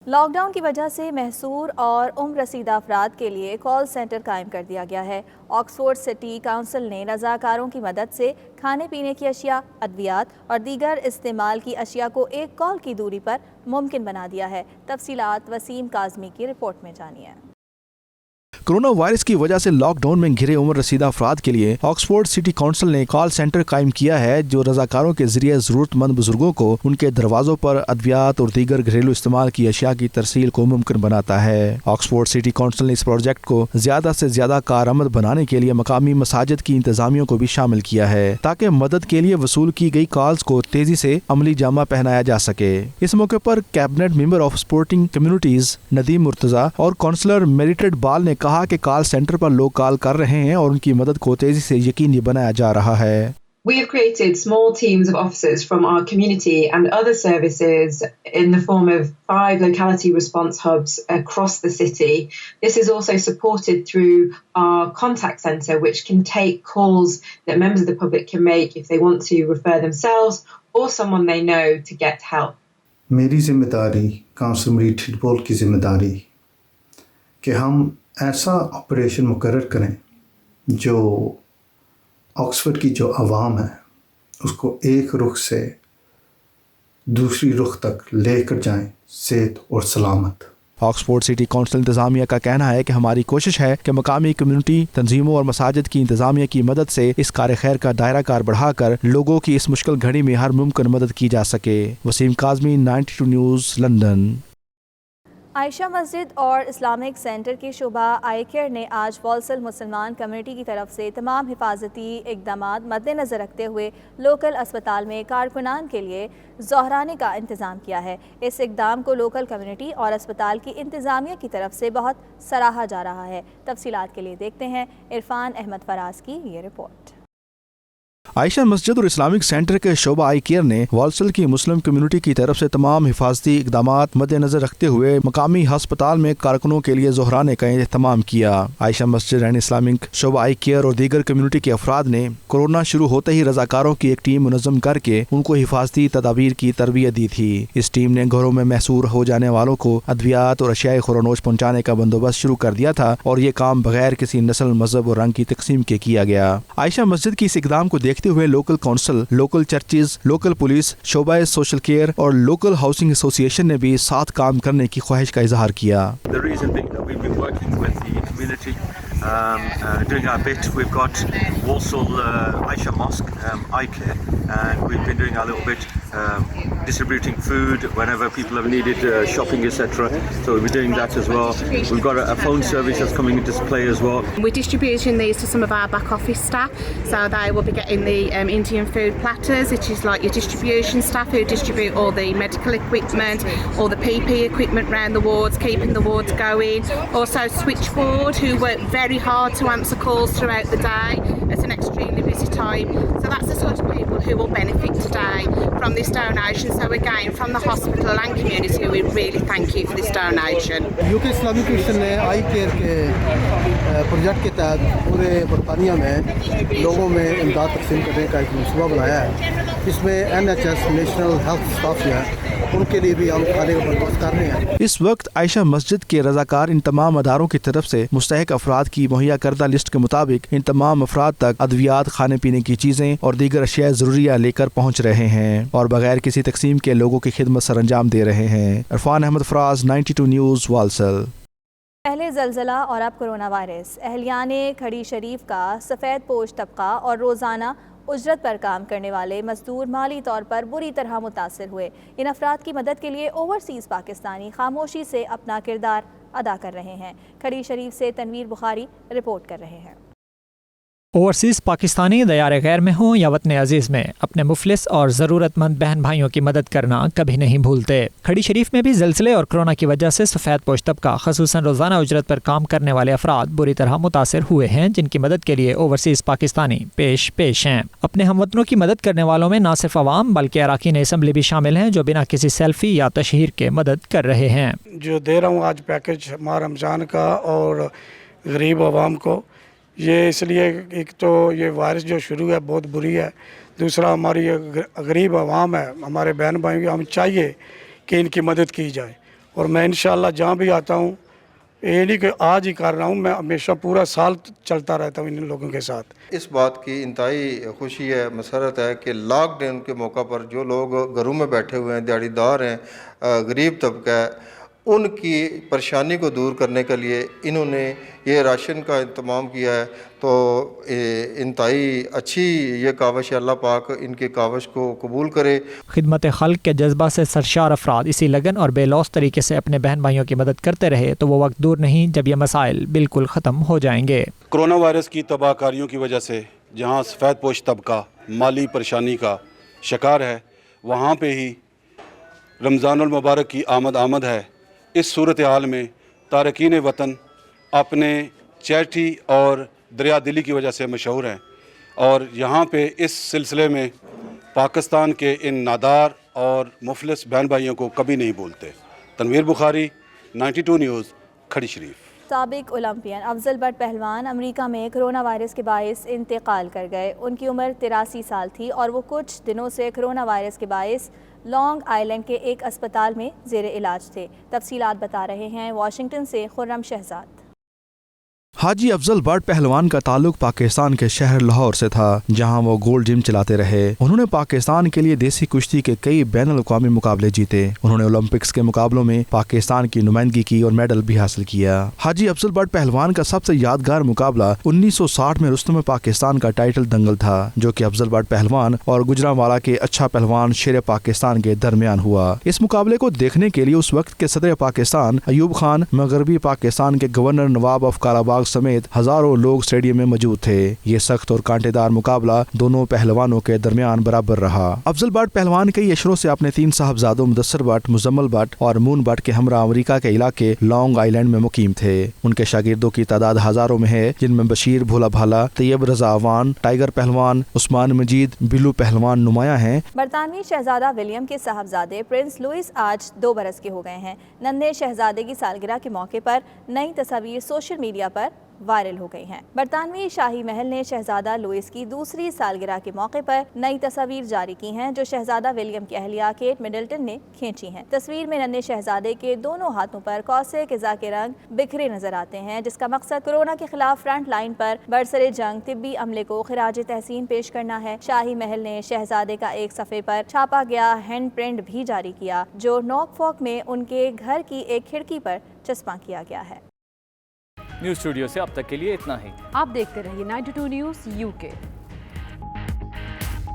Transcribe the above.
Lock down کی وجہ سے محصور اور عمر رسیدہ افراد کے لیے کال سینٹر قائم کر دیا گیا ہے۔ آکسفورڈ سٹی کونسل نے رضاکاروں کی مدد سے کھانے پینے کی اشیاء، ادویات اور دیگر استعمال کی اشیاء کو ایک کال کی دوری پر ممکن بنا دیا ہے۔ تفصیلات وسیم کاظمی کی رپورٹ میں جانیے۔ کورونا وائرس کی وجہ سے لاک ڈاؤن میں گھرے عمر رسیدہ افراد کے لیے آکسفورڈ سٹی کونسل نے کال سینٹر قائم کیا ہے، جو رضاکاروں کے ذریعے ضرورت مند بزرگوں کو ان کے دروازوں پر ادویات اور دیگر گھریلو استعمال کی اشیاء کی ترسیل کو ممکن بناتا ہے۔ آکسفورڈ سٹی کونسل نے اس پروجیکٹ کو زیادہ سے زیادہ کارآمد بنانے کے لیے مقامی مساجد کی انتظامیوں کو بھی شامل کیا ہے، تاکہ مدد کے لیے وصول کی گئی کالز کو تیزی سے عملی جامہ پہنایا جا سکے۔ اس موقع پر cabinet member of supporting communities Nadeem Murtaza اور کونسلر میریٹڈ بال نے کہا کہ کال سینٹر پر لوگ کال کر رہے ہیں اور ان کی مدد کو تیزی سے یقینی بنایا جا رہا ہے۔ We have created small teams of officers from our community and other services in the form of 5 locality response hubs across the city. This is also supported through our contact centre, which can take calls that members of the public can make if they want to refer themselves or someone they know to get help. میری ذمہ داری council میریٹڈ بال کی ذمہ داری کہ ہم ایسا operation مقرر کریں جو آکسفورڈ کی جو عوام ہے اس کو ایک رخ سے دوسری رخ تک لے کر جائیں صحت اور سلامت۔ آکسفورڈ سٹی کونسل انتظامیہ کا کہنا ہے کہ ہماری کوشش ہے کہ مقامی کمیونٹی تنظیموں اور مساجد کی انتظامیہ کی مدد سے اس کار خیر کا دائرہ کار بڑھا کر لوگوں کی اس مشکل گھڑی میں ہر ممکن مدد کی جا سکے۔ Waseem Kazmi, 92 news, London. عائشہ مسجد اور اسلامک سینٹر کے شعبہ آئی کیئر نے آج والسل مسلمان کمیونٹی کی طرف سے تمام حفاظتی اقدامات مد نظر رکھتے ہوئے لوکل اسپتال میں کارکنان کے لیے ظہرانے کا انتظام کیا ہے۔ اس اقدام کو لوکل کمیونٹی اور اسپتال کی انتظامیہ کی طرف سے بہت سراہا جا رہا ہے۔ تفصیلات کے لیے دیکھتے ہیں عرفان احمد فراز کی یہ رپورٹ۔ عائشہ مسجد اور اسلامک سینٹر کے شعبہ آئی کیئر نے والسل کی مسلم کمیونٹی کی طرف سے تمام حفاظتی اقدامات مد نظر رکھتے ہوئے مقامی ہسپتال میں کارکنوں کے لیے ظہرانے کا اہتمام کیا۔ عائشہ مسجد اینڈ اسلامک شعبہ آئی کیئر اور دیگر کمیونٹی کے افراد نے کورونا شروع ہوتے ہی رضاکاروں کی ایک ٹیم منظم کر کے ان کو حفاظتی تدابیر کی تربیت دی تھی۔ اس ٹیم نے گھروں میں محصور ہو جانے والوں کو ادویات اور اشیاء خورونوش پہنچانے کا بندوبست شروع کر دیا تھا، اور یہ کام بغیر کسی نسل، مذہب اور رنگ کی تقسیم کے کیا گیا۔ عائشہ مسجد کی اس اقدام کو دیکھتے ہوئے local council, local churches, local police, شعبہ سوشل کیئر اور لوکل ہاؤسنگ ایسوسی ایشن نے بھی ساتھ کام کرنے کی خواہش کا اظہار کیا۔ Doing our bit. We've got Walsall Aisha Mosque, iCare, and we've been doing our little bit, distributing food whenever people have needed shopping, etc. So we'll be doing that as well. We've got a phone service that's coming into play as well. We're distributing these to some of our back office staff, so they will be getting the Indian food platters, which is like your distribution staff who distribute all the medical equipment, all the PP equipment around the wards, keeping the wards going. Also switchboard, who work very hard to answer calls throughout the day at an extremely busy time. So that's the sort of people who will benefit today from this donation. So again, from the hospital and community, we really thank you for this donation. UK Islamic Mission نے I care کے project کے تحت پورے برطانیہ میں لوگوں میں امداد تقسیم کرنے کا ایک منصوبہ بنایا ہے، جس میں NHS نیشنل ہیلتھ اسٹاف جو ہے ان کے لیے بھی ہم کھانے کا بندوبست کر رہے ہیں۔ اس وقت عائشہ مسجد کے رضاکار ان تمام اداروں کی طرف سے مستحق افراد کی مہیا کردہ لسٹ کے مطابق ان تمام افراد تک ادویات، کھانے پینے کی چیزیں اور دیگر اشیاء ضروریہ لے کر پہنچ رہے ہیں اور بغیر کسی تقسیم کے لوگوں کی خدمت سر انجام دے رہے ہیں۔ عرفان احمد فراز، 92 نیوز، والسل۔ پہلے زلزلہ اور اب کورونا وائرس۔ اہلیان کھڑی شریف کا سفید پوش طبقہ اور روزانہ اجرت پر کام کرنے والے مزدور مالی طور پر بری طرح متاثر ہوئے۔ ان افراد کی مدد کے لیے اوورسیز پاکستانی خاموشی سے اپنا کردار ادا کر رہے ہیں۔ کھڑی شریف سے تنویر بخاری رپورٹ کر رہے ہیں۔ اوورسیز پاکستانی دیار غیر میں ہوں یا وطن عزیز میں اپنے مفلس اور ضرورت مند بہن بھائیوں کی مدد کرنا کبھی نہیں بھولتے۔ کھڑی شریف میں بھی زلزلے اور کورونا کی وجہ سے سفید پوش طبقہ خصوصاً روزانہ اجرت پر کام کرنے والے افراد بری طرح متاثر ہوئے ہیں، جن کی مدد کے لیے اوورسیز پاکستانی پیش ہیں۔ اپنے ہم وطنوں کی مدد کرنے والوں میں نہ صرف عوام بلکہ اراکین اسمبلی بھی شامل ہیں، جو بنا کسی سیلفی یا تشہیر کے مدد کر رہے ہیں۔ جو دے رہا ہوں آج پیکج ماہ رمضان کا اور غریب عوام کو، یہ اس لیے ایک تو یہ وائرس جو شروع ہے بہت بری ہے، دوسرا ہماری غریب عوام ہے، ہمارے بہن بھائیوں کی ہم چاہیے کہ ان کی مدد کی جائے، اور میں انشاءاللہ جہاں بھی آتا ہوں یہ نہیں کہ آج ہی کر رہا ہوں، میں ہمیشہ پورا سال چلتا رہتا ہوں ان لوگوں کے ساتھ۔ اس بات کی انتہائی خوشی ہے، مسرت ہے کہ لاک ڈاؤن کے موقع پر جو لوگ گھروں میں بیٹھے ہوئے ہیں، دیہڑی دار ہیں، غریب طبقہ ہے، ان کی پریشانی کو دور کرنے کے لیے انہوں نے یہ راشن کا اہتمام کیا ہے، تو انتہائی اچھی یہ کاوش ہے۔ اللہ پاک ان کی کاوش کو قبول کرے۔ خدمت خلق کے جذبہ سے سرشار افراد اسی لگن اور بے لوث طریقے سے اپنے بہن بھائیوں کی مدد کرتے رہے تو وہ وقت دور نہیں جب یہ مسائل بالکل ختم ہو جائیں گے۔ کرونا وائرس کی تباہ کاریوں کی وجہ سے جہاں سفید پوش طبقہ مالی پریشانی کا شکار ہے، وہاں پہ ہی رمضان المبارک کی آمد ہے۔ اس صورتحال میں تارکین وطن اپنے چیریٹی اور دریا دلی کی وجہ سے مشہور ہیں، اور یہاں پہ اس سلسلے میں پاکستان کے ان نادار اور مفلس بہن بھائیوں کو کبھی نہیں بھولتے۔ تنویر بخاری، 92 نیوز، کھڑی شریف۔ سابق اولمپئن افضل بٹ پہلوان امریکہ میں کرونا وائرس کے باعث انتقال کر گئے۔ ان کی عمر 83 سال تھی اور وہ کچھ دنوں سے کرونا وائرس کے باعث لانگ آئیلینڈ کے ایک اسپتال میں زیر علاج تھے۔ تفصیلات بتا رہے ہیں واشنگٹن سے خرم شہزاد۔ حاجی افضل بٹ پہلوان کا تعلق پاکستان کے شہر لاہور سے تھا، جہاں وہ گولڈ جم چلاتے رہے۔ انہوں نے پاکستان کے لیے دیسی کشتی کے کئی بین الاقوامی مقابلے جیتے۔ انہوں نے اولمپکس کے مقابلوں میں پاکستان کی نمائندگی کی اور میڈل بھی حاصل کیا۔ حاجی افضل بٹ پہلوان کا سب سے یادگار مقابلہ 1960 میں رستم پاکستان کا ٹائٹل دنگل تھا، جو کہ افضل بٹ پہلوان اور گجرانوالہ کے اچھا پہلوان شیر پاکستان کے درمیان ہوا۔ اس مقابلے کو دیکھنے کے لیے اس وقت کے صدر پاکستان ایوب خان، مغربی پاکستان کے گورنر نواب آف کالاباغ سمیت ہزاروں لوگ اسٹیڈیم میں موجود تھے۔ یہ سخت اور کانٹے دار مقابلہ دونوں پہلوانوں کے درمیان برابر رہا۔ افضل بٹ پہلوان کئی اشروں سے اپنے 3 صاحبزادوں مدثر بٹ، مزمل بٹ اور مون بٹ کے ہمراہ امریکہ کے علاقے لانگ آئیلینڈ میں مقیم تھے۔ ان کے شاگردوں کی تعداد ہزاروں میں ہے، جن میں بشیر بھولا بھالا، طیب رضا اوان، ٹائیگر پہلوان، عثمان مجید، بلو پہلوان نمایاں ہیں۔ برطانوی شہزادہ ولیم کے صاحبزادے پرنس لوئس آج 2 برس کے ہو گئے ہیں۔ ننھے شہزادے کی سالگرہ کے موقع پر نئی تصاویر سوشل میڈیا پر وائرل ہو گئی ہیں۔ برطانوی شاہی محل نے شہزادہ لوئس کی 2ری سالگرہ کے موقع پر نئی تصاویر جاری کی ہیں، جو شہزادہ ولیم کی اہلیہ کیٹ مڈلٹن نے کھینچی ہیں۔ تصویر میں ننھے شہزادے کے دونوں ہاتھوں پر کوسے قزح کے رنگ بکھرے نظر آتے ہیں، جس کا مقصد کورونا کے خلاف فرنٹ لائن پر برسر جنگ طبی عملے کو خراج تحسین پیش کرنا ہے۔ شاہی محل نے شہزادے کا ایک صفحے پر چھاپا گیا ہینڈ پرنٹ بھی جاری کیا، جو نارفولک میں ان کے گھر کی ایک کھڑکی پر چسپاں کیا گیا ہے۔ نیوز اسٹوڈیو سے اب تک کے لیے اتنا ہی۔ آپ دیکھتے رہیے 92 نیوز UK۔